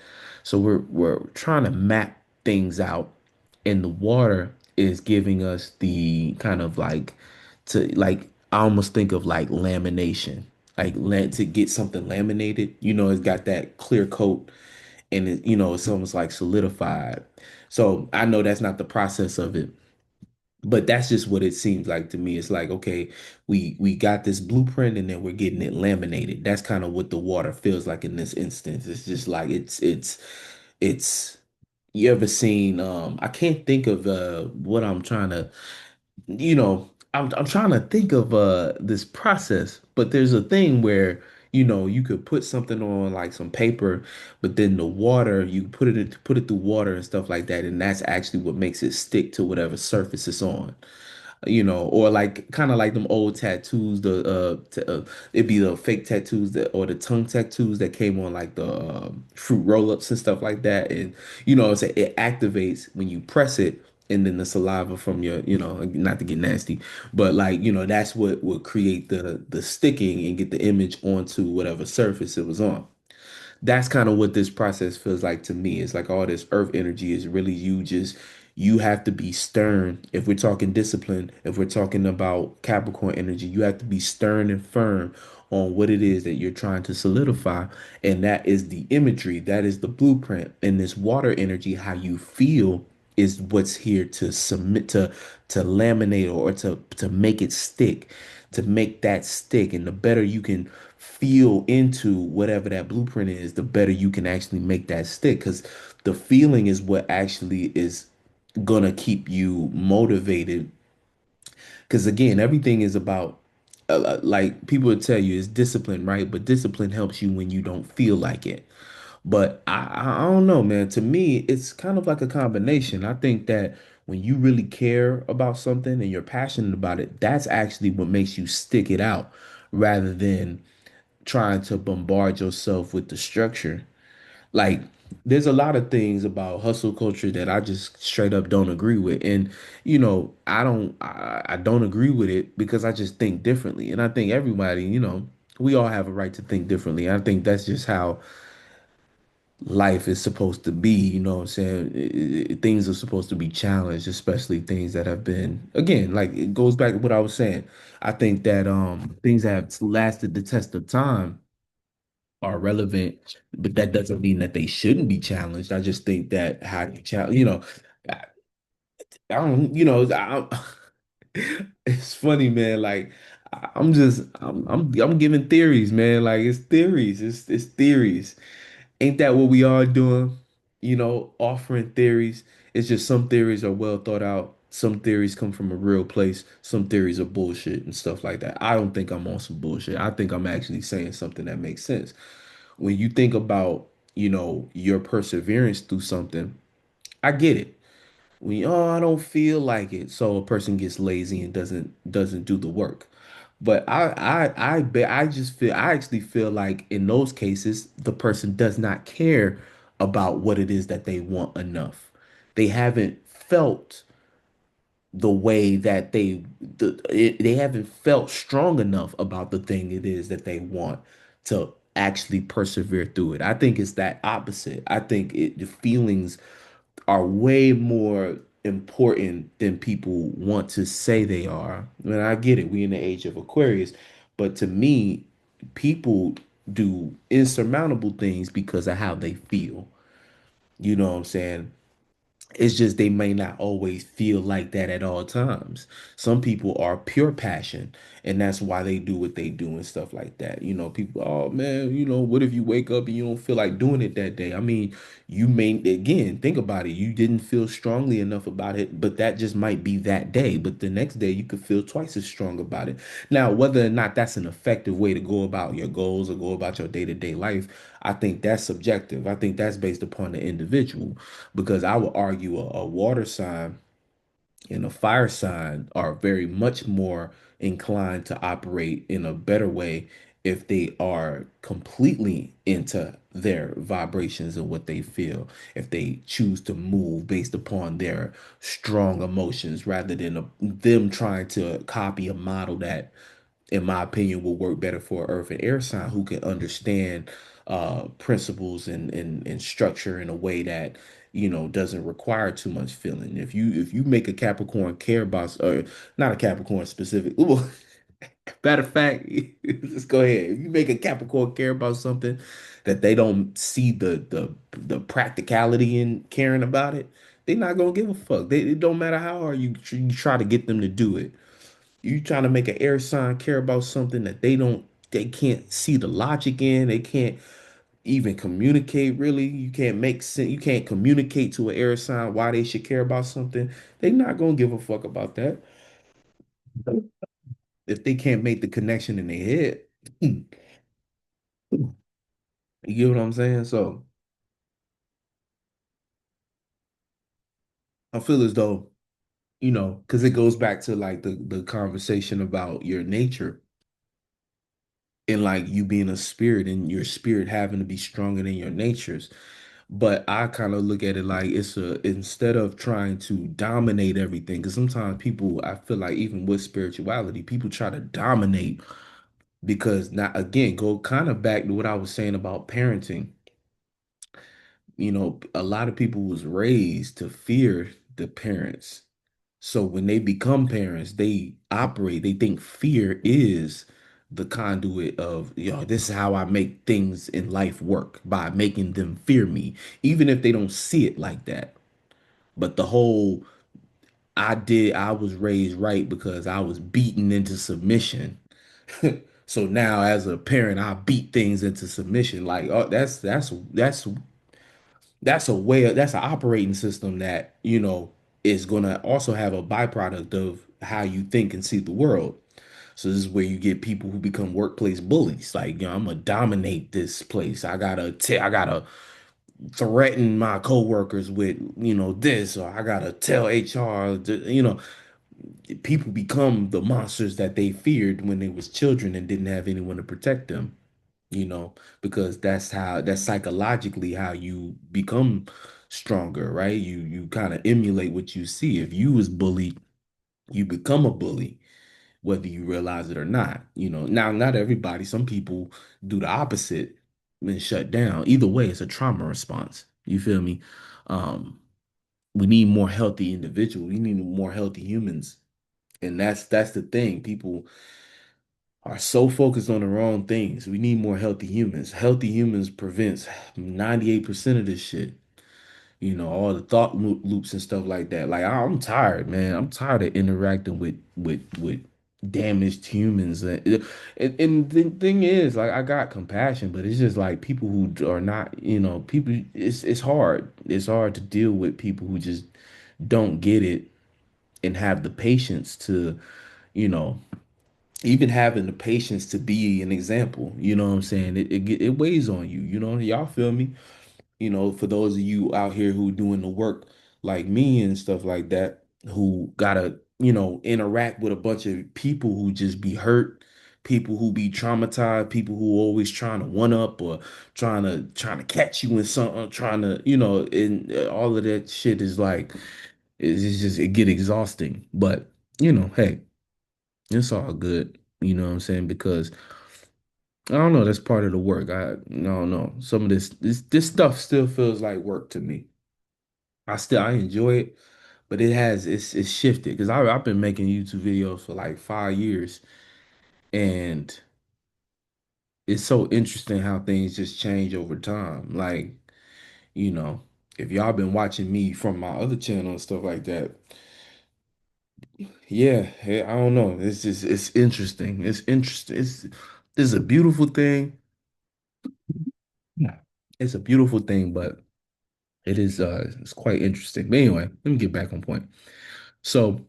So we're trying to map things out and the water is giving us the kind of like to like I almost think of like lamination, like to get something laminated. It's got that clear coat, and it's almost like solidified. So I know that's not the process of it, but that's just what it seems like to me. It's like, okay, we got this blueprint and then we're getting it laminated. That's kind of what the water feels like in this instance. It's just like it's you ever seen I can't think of what I'm trying to I'm trying to think of this process, but there's a thing where you could put something on like some paper, but then the water you put it through water and stuff like that, and that's actually what makes it stick to whatever surface it's on. Or like kind of like them old tattoos, it'd be the fake tattoos that or the tongue tattoos that came on like the fruit roll-ups and stuff like that. And it activates when you press it, and then the saliva from your, not to get nasty, but like, that's what would create the sticking and get the image onto whatever surface it was on. That's kind of what this process feels like to me. It's like all this earth energy is really you have to be stern. If we're talking discipline, if we're talking about Capricorn energy, you have to be stern and firm on what it is that you're trying to solidify. And that is the imagery, that is the blueprint. And this water energy, how you feel is what's here to submit to laminate or to make it stick, to make that stick. And the better you can feel into whatever that blueprint is, the better you can actually make that stick. Because the feeling is what actually is gonna keep you motivated. Because again, everything is about like people would tell you it's discipline, right? But discipline helps you when you don't feel like it. But I don't know, man. To me, it's kind of like a combination. I think that when you really care about something and you're passionate about it, that's actually what makes you stick it out rather than trying to bombard yourself with the structure. Like, there's a lot of things about hustle culture that I just straight up don't agree with. And, I don't agree with it because I just think differently. And I think everybody, we all have a right to think differently. I think that's just how life is supposed to be. You know what I'm saying? Things are supposed to be challenged, especially things that have been, again, like it goes back to what I was saying. I think that things that have lasted the test of time are relevant, but that doesn't mean that they shouldn't be challenged. I just think that how you challenge, I, I don't, it's funny, man. Like I'm giving theories, man. Like it's theories. It's theories. Ain't that what we are doing? Offering theories. It's just some theories are well thought out. Some theories come from a real place. Some theories are bullshit and stuff like that. I don't think I'm on some bullshit. I think I'm actually saying something that makes sense. When you think about, your perseverance through something, I get it. I don't feel like it, so a person gets lazy and doesn't do the work. But I bet I actually feel like in those cases the person does not care about what it is that they want enough. They haven't felt the way that they haven't felt strong enough about the thing it is that they want to actually persevere through it. I think it's that opposite. I think the feelings are way more important than people want to say they are. And I get it. We in the age of Aquarius, but to me, people do insurmountable things because of how they feel. You know what I'm saying? It's just they may not always feel like that at all times. Some people are pure passion, and that's why they do what they do and stuff like that. People, oh man, what if you wake up and you don't feel like doing it that day? I mean, you may, again, think about it. You didn't feel strongly enough about it, but that just might be that day. But the next day, you could feel twice as strong about it. Now, whether or not that's an effective way to go about your goals or go about your day-to-day life, I think that's subjective. I think that's based upon the individual because I would argue a water sign and a fire sign are very much more inclined to operate in a better way if they are completely into their vibrations and what they feel, if they choose to move based upon their strong emotions rather than them trying to copy a model that in my opinion, will work better for an earth and air sign who can understand principles and structure in a way that doesn't require too much feeling. If you make a Capricorn care about, or not a Capricorn specific, well, matter of fact, let's go ahead. If you make a Capricorn care about something that they don't see the practicality in caring about it, they're not gonna give a fuck. It don't matter how hard you try to get them to do it. You trying to make an air sign care about something that they can't see the logic in. They can't even communicate really. You can't make sense. You can't communicate to an air sign why they should care about something. They not gonna give a fuck about that if they can't make the connection in their head. You get what I'm saying? So I feel as though, because it goes back to like the conversation about your nature and like you being a spirit and your spirit having to be stronger than your natures. But I kind of look at it like instead of trying to dominate everything, because sometimes people, I feel like even with spirituality, people try to dominate because not again, go kind of back to what I was saying about parenting. A lot of people was raised to fear the parents. So when they become parents, they think fear is the conduit of, this is how I make things in life work by making them fear me, even if they don't see it like that. But the whole, I was raised right because I was beaten into submission. So now as a parent, I beat things into submission. Like, oh, that's an operating system that, is gonna also have a byproduct of how you think and see the world. So this is where you get people who become workplace bullies. Like, I'm gonna dominate this place. I gotta threaten my coworkers with, this, or I gotta tell HR, people become the monsters that they feared when they was children and didn't have anyone to protect them, because that's psychologically how you become stronger, right? You kind of emulate what you see. If you was bullied, you become a bully, whether you realize it or not. Now not everybody, some people do the opposite and shut down. Either way, it's a trauma response. You feel me? Um, we need more healthy individuals. We need more healthy humans. And that's the thing. People are so focused on the wrong things. We need more healthy humans. Healthy humans prevents 98% of this shit. All the thought loops and stuff like that. Like, I'm tired, man. I'm tired of interacting with damaged humans. And the thing is, like, I got compassion, but it's just like people who are not, people. It's hard. It's hard to deal with people who just don't get it and have the patience to, you know, even having the patience to be an example. You know what I'm saying? It weighs on you. Y'all feel me? For those of you out here who doing the work like me and stuff like that, who gotta, interact with a bunch of people who just be hurt, people who be traumatized, people who always trying to one up or trying to catch you in something, trying to, and all of that shit is like, it's just, it get exhausting. But, hey, it's all good. You know what I'm saying? Because I don't know, that's part of the work. I don't know. Some of this stuff still feels like work to me. I enjoy it, but it's shifted because I've been making YouTube videos for like 5 years, and it's so interesting how things just change over time. Like, you know, if y'all been watching me from my other channel and stuff like that, yeah, I don't know. It's interesting. It's interesting. It's a beautiful thing. Yeah. It's a beautiful thing, but it's quite interesting. But anyway, let me get back on point. So,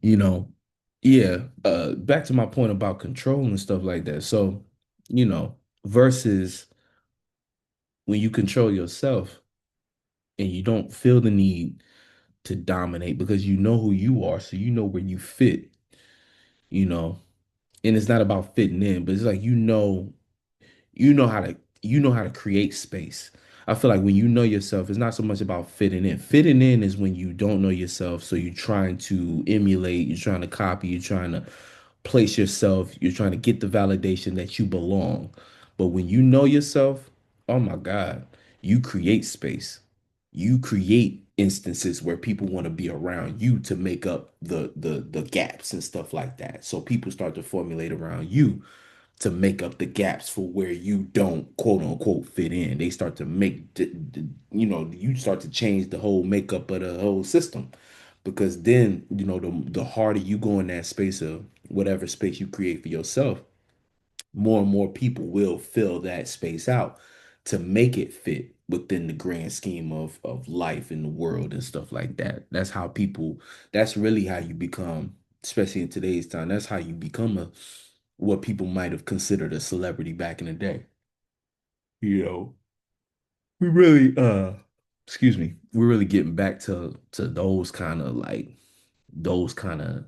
you know, yeah, back to my point about control and stuff like that. So, versus when you control yourself and you don't feel the need to dominate because you know who you are, so you know where you fit, you know, and it's not about fitting in, but it's like you know how to create space. I feel like when you know yourself, it's not so much about fitting in. Fitting in is when you don't know yourself, so you're trying to emulate, you're trying to copy, you're trying to place yourself, you're trying to get the validation that you belong. But when you know yourself, oh my God, You create space. You create instances where people want to be around you to make up the gaps and stuff like that. So people start to formulate around you to make up the gaps for where you don't quote unquote fit in. They start to make you start to change the whole makeup of the whole system, because then the harder you go in that space of whatever space you create for yourself, more and more people will fill that space out to make it fit within the grand scheme of life in the world and stuff like that. That's really how you become, especially in today's time, that's how you become a what people might have considered a celebrity back in the day. You know, we really excuse me, we're really getting back to those kind of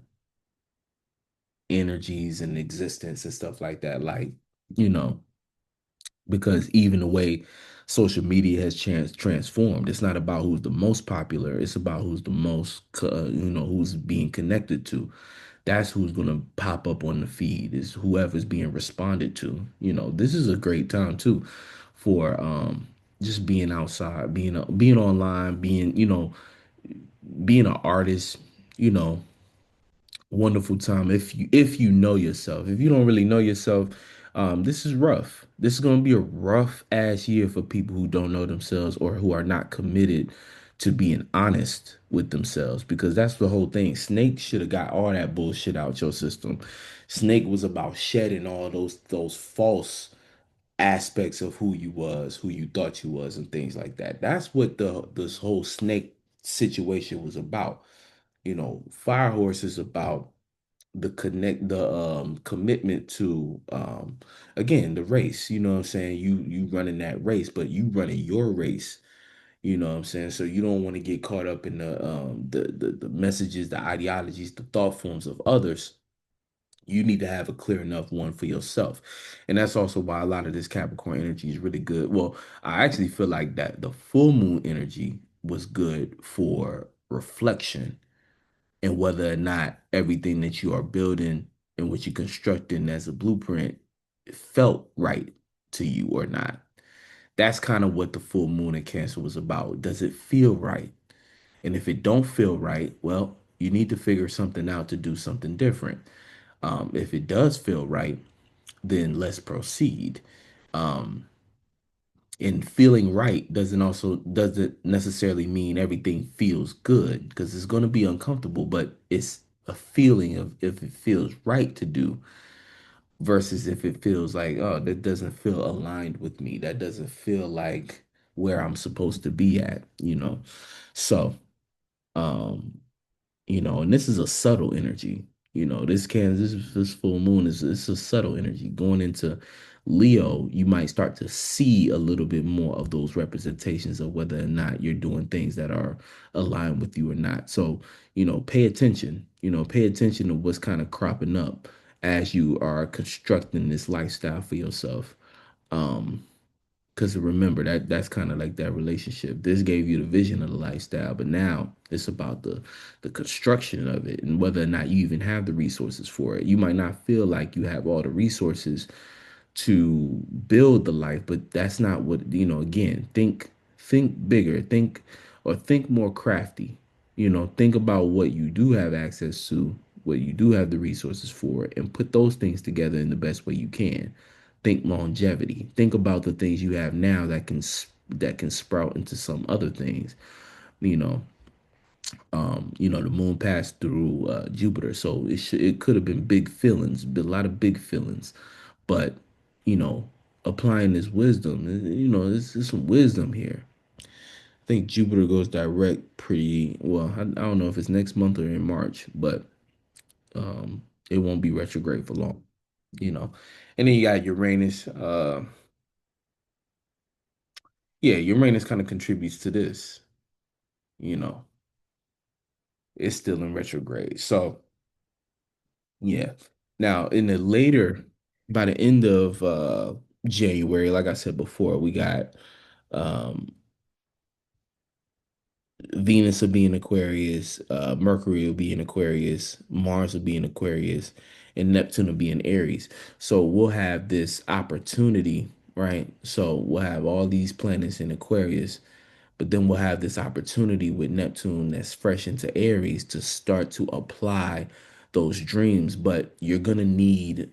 energies and existence and stuff like that. Like, you know, because even the way social media has transformed, it's not about who's the most popular, it's about who's the most who's being connected to. That's who's going to pop up on the feed, is whoever's being responded to. This is a great time too for just being outside, being online, being an artist, you know wonderful time if you know yourself. If you don't really know yourself, this is rough. This is going to be a rough ass year for people who don't know themselves or who are not committed to being honest with themselves, because that's the whole thing. Snake should have got all that bullshit out your system. Snake was about shedding all those false aspects of who you was, who you thought you was, and things like that. That's what the this whole snake situation was about. Fire horse is about the commitment to again the race. You know what I'm saying? You running that race, but you running your race. You know what I'm saying? So you don't want to get caught up in the messages, the ideologies, the thought forms of others. You need to have a clear enough one for yourself. And that's also why a lot of this Capricorn energy is really good. Well, I actually feel like that the full moon energy was good for reflection, and whether or not everything that you are building and what you're constructing as a blueprint felt right to you or not. That's kind of what the full moon in Cancer was about. Does it feel right? And if it don't feel right, well, you need to figure something out to do something different. If it does feel right, then let's proceed. Um, and feeling right doesn't necessarily mean everything feels good, because it's going to be uncomfortable, but it's a feeling of if it feels right to do versus if it feels like, oh, that doesn't feel aligned with me, that doesn't feel like where I'm supposed to be at. So um and this is a subtle energy. This full moon is it's a subtle energy. Going into Leo, you might start to see a little bit more of those representations of whether or not you're doing things that are aligned with you or not. So, pay attention. Pay attention to what's kind of cropping up as you are constructing this lifestyle for yourself. Um, because remember that's kind of like that relationship. This gave you the vision of the lifestyle, but now it's about the construction of it and whether or not you even have the resources for it. You might not feel like you have all the resources to build the life, but that's not what, again, think bigger, think more crafty. Think about what you do have access to, what you do have the resources for, and put those things together in the best way you can. Think longevity. Think about the things you have now that can sprout into some other things. You know, the moon passed through Jupiter, so it could have been big feelings, a lot of big feelings, but you know, applying this wisdom, there's some wisdom here. I think Jupiter goes direct pretty well. I don't know if it's next month or in March, but it won't be retrograde for long. You know, and then you got Uranus. Yeah, Uranus kind of contributes to this. You know, it's still in retrograde, so yeah. Now, by the end of January, like I said before, we got um Venus will be in Aquarius, Mercury will be in Aquarius, Mars will be in Aquarius, and Neptune will be in Aries. So we'll have this opportunity, right? So we'll have all these planets in Aquarius, but then we'll have this opportunity with Neptune that's fresh into Aries to start to apply those dreams. But you're gonna need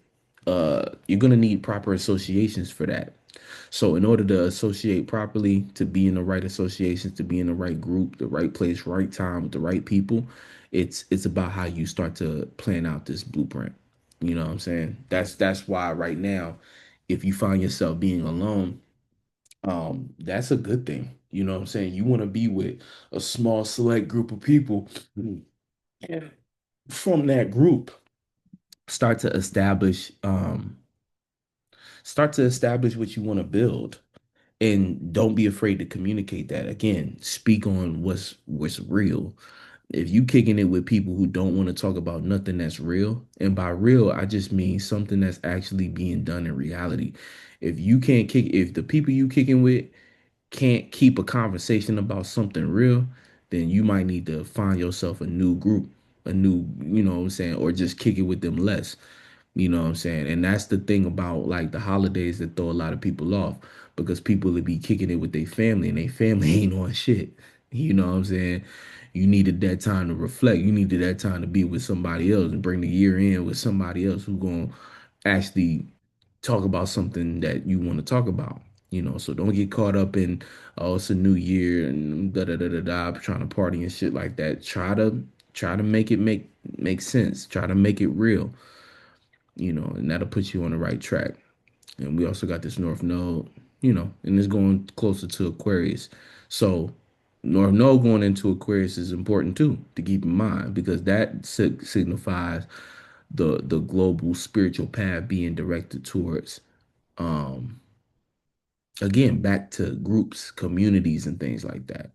proper associations for that. So in order to associate properly, to be in the right associations, to be in the right group, the right place, right time with the right people, it's about how you start to plan out this blueprint. You know what I'm saying? That's why right now, if you find yourself being alone, that's a good thing. You know what I'm saying? You want to be with a small select group of people. And from that group, start to establish what you want to build, and don't be afraid to communicate that. Again, speak on what's real. If you kicking it with people who don't want to talk about nothing that's real, and by real I just mean something that's actually being done in reality. If the people you kicking with can't keep a conversation about something real, then you might need to find yourself a new group, a new, you know what I'm saying, or just kick it with them less. You know what I'm saying? And that's the thing about like the holidays that throw a lot of people off, because people will be kicking it with their family and their family ain't on shit. You know what I'm saying? You needed that time to reflect. You needed that time to be with somebody else and bring the year in with somebody else who going to actually talk about something that you want to talk about. You know, so don't get caught up in, oh, it's a new year and da da da da da, trying to party and shit like that. Try to make sense. Try to make it real, you know, and that'll put you on the right track. And we also got this North Node, you know, and it's going closer to Aquarius. So North Node going into Aquarius is important too to keep in mind, because that signifies the global spiritual path being directed towards, um again, back to groups, communities, and things like that.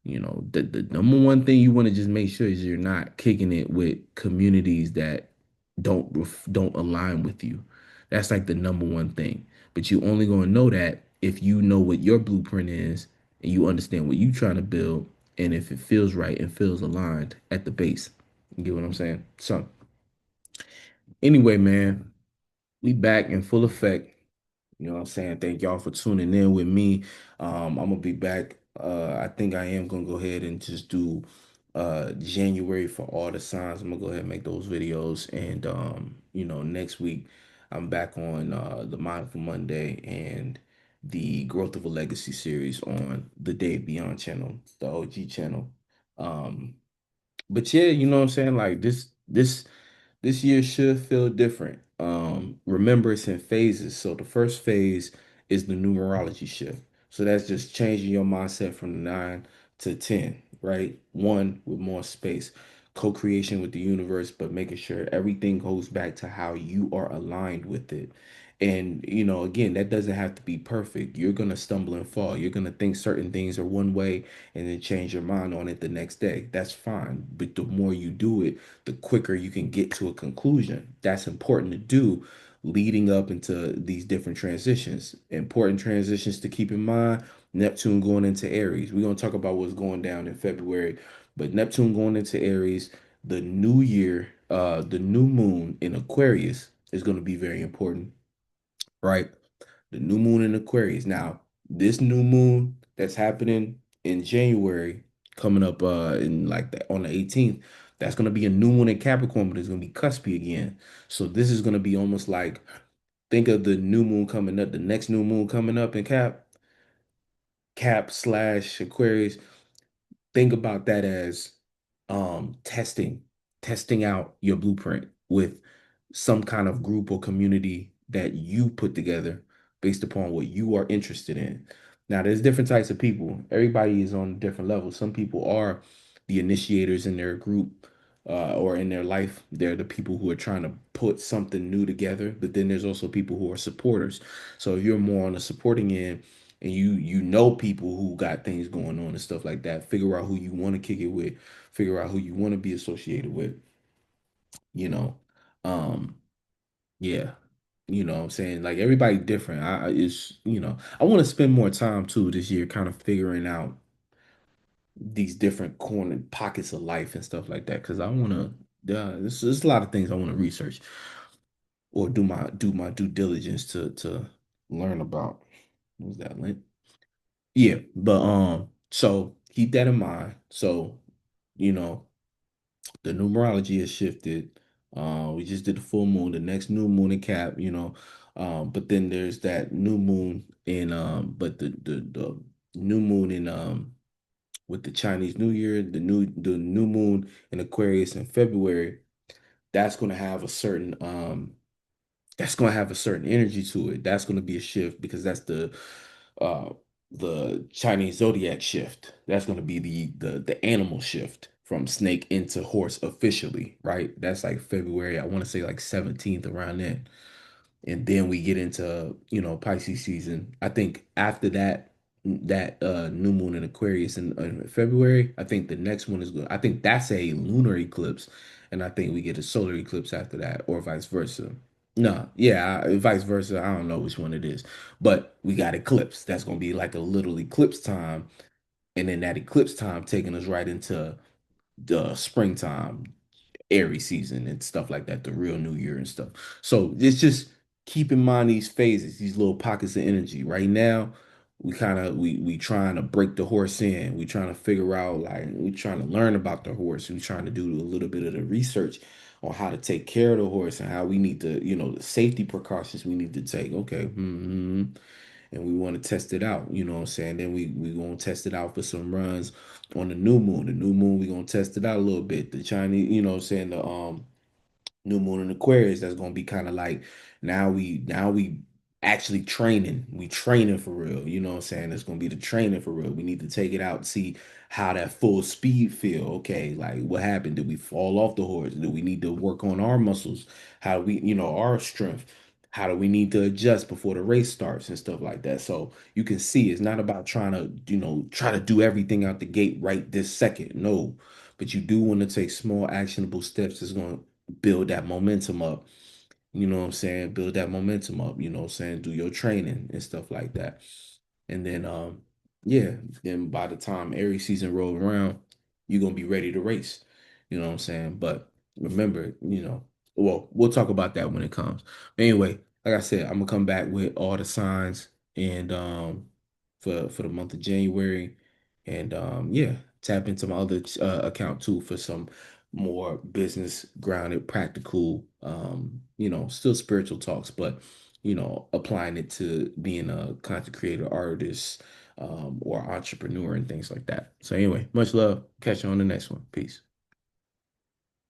You know, the number one thing you want to just make sure is you're not kicking it with communities that don't align with you. That's like the number one thing. But you only gonna know that if you know what your blueprint is and you understand what you're trying to build, and if it feels right and feels aligned at the base. You get what I'm saying? So anyway, man, we back in full effect. You know what I'm saying? Thank y'all for tuning in with me. I'm gonna be back. I think I am gonna go ahead and just do January for all the signs. I'm gonna go ahead and make those videos. And you know, next week I'm back on the Mindful Monday and the Growth of a Legacy series on the Day Beyond channel, the OG channel. Um, but yeah, you know what I'm saying? Like this year should feel different. Remember, it's in phases. So the first phase is the numerology shift. So that's just changing your mindset from 9 to 10, right? One with more space, co-creation with the universe, but making sure everything goes back to how you are aligned with it. And you know, again, that doesn't have to be perfect. You're gonna stumble and fall. You're gonna think certain things are one way and then change your mind on it the next day. That's fine. But the more you do it, the quicker you can get to a conclusion. That's important to do leading up into these different transitions. Important transitions to keep in mind. Neptune going into Aries. We're going to talk about what's going down in February, but Neptune going into Aries, the new year, the new moon in Aquarius is going to be very important, right? The new moon in Aquarius. Now, this new moon that's happening in January, coming up in like on the 18th, that's gonna be a new moon in Capricorn, but it's gonna be cuspy again. So this is gonna be almost like, think of the new moon coming up, the next new moon coming up in Cap slash Aquarius. Think about that as testing out your blueprint with some kind of group or community that you put together based upon what you are interested in. Now, there's different types of people. Everybody is on different levels. Some people are the initiators in their group or in their life. They're the people who are trying to put something new together. But then there's also people who are supporters. So if you're more on the supporting end, and you know people who got things going on and stuff like that, figure out who you want to kick it with, figure out who you want to be associated with, you know. um yeah, you know what I'm saying, like everybody different. It's, you know, I want to spend more time too this year kind of figuring out these different corner pockets of life and stuff like that, because I want to, there's a lot of things I want to research or do my due diligence to learn about. What was that link? Yeah, but so keep that in mind. So, you know, the numerology has shifted. We just did the full moon, the next new moon in Cap, but then there's that new moon in but the new moon in with the Chinese New Year, the new moon in Aquarius in February, that's gonna have a certain that's going to have a certain energy to it. That's going to be a shift because that's uh the Chinese zodiac shift. That's going to be the animal shift from snake into horse officially, right? That's like February, I want to say like 17th around then. And then we get into, Pisces season. I think after that new moon in Aquarius in February, I think the next one is good. I think that's a lunar eclipse, and I think we get a solar eclipse after that, or vice versa. No, yeah, vice versa. I don't know which one it is, but we got eclipse. That's gonna be like a little eclipse time, and then that eclipse time taking us right into the springtime, Aries season and stuff like that, the real new year and stuff. So it's just keep in mind these phases, these little pockets of energy. Right now, we trying to break the horse in. We trying to figure out like we trying to learn about the horse. We trying to do a little bit of the research on how to take care of the horse and how we need to, the safety precautions we need to take. Okay. And we want to test it out, you know what I'm saying? Then we gonna test it out for some runs on the new moon. The new moon, we gonna test it out a little bit. The Chinese, you know what I'm saying, the new moon in Aquarius, that's gonna be kind of like now we actually training. We training for real. You know what I'm saying? It's gonna be the training for real. We need to take it out and see how that full speed feel. Okay, like what happened? Did we fall off the horse? Do we need to work on our muscles? How do we, our strength? How do we need to adjust before the race starts and stuff like that? So you can see it's not about trying to, try to do everything out the gate right this second. No, but you do want to take small actionable steps that's going to build that momentum up. You know what I'm saying? Build that momentum up, you know what I'm saying? Do your training and stuff like that. And then yeah, then by the time Aries season roll around, you're gonna be ready to race. You know what I'm saying? But remember, well, we'll talk about that when it comes. But anyway, like I said, I'm gonna come back with all the signs and for the month of January. And yeah, tap into my other account too for some more business grounded, practical, still spiritual talks, but applying it to being a content creator, artist, or entrepreneur and things like that. So anyway, much love. Catch you on the next one. Peace.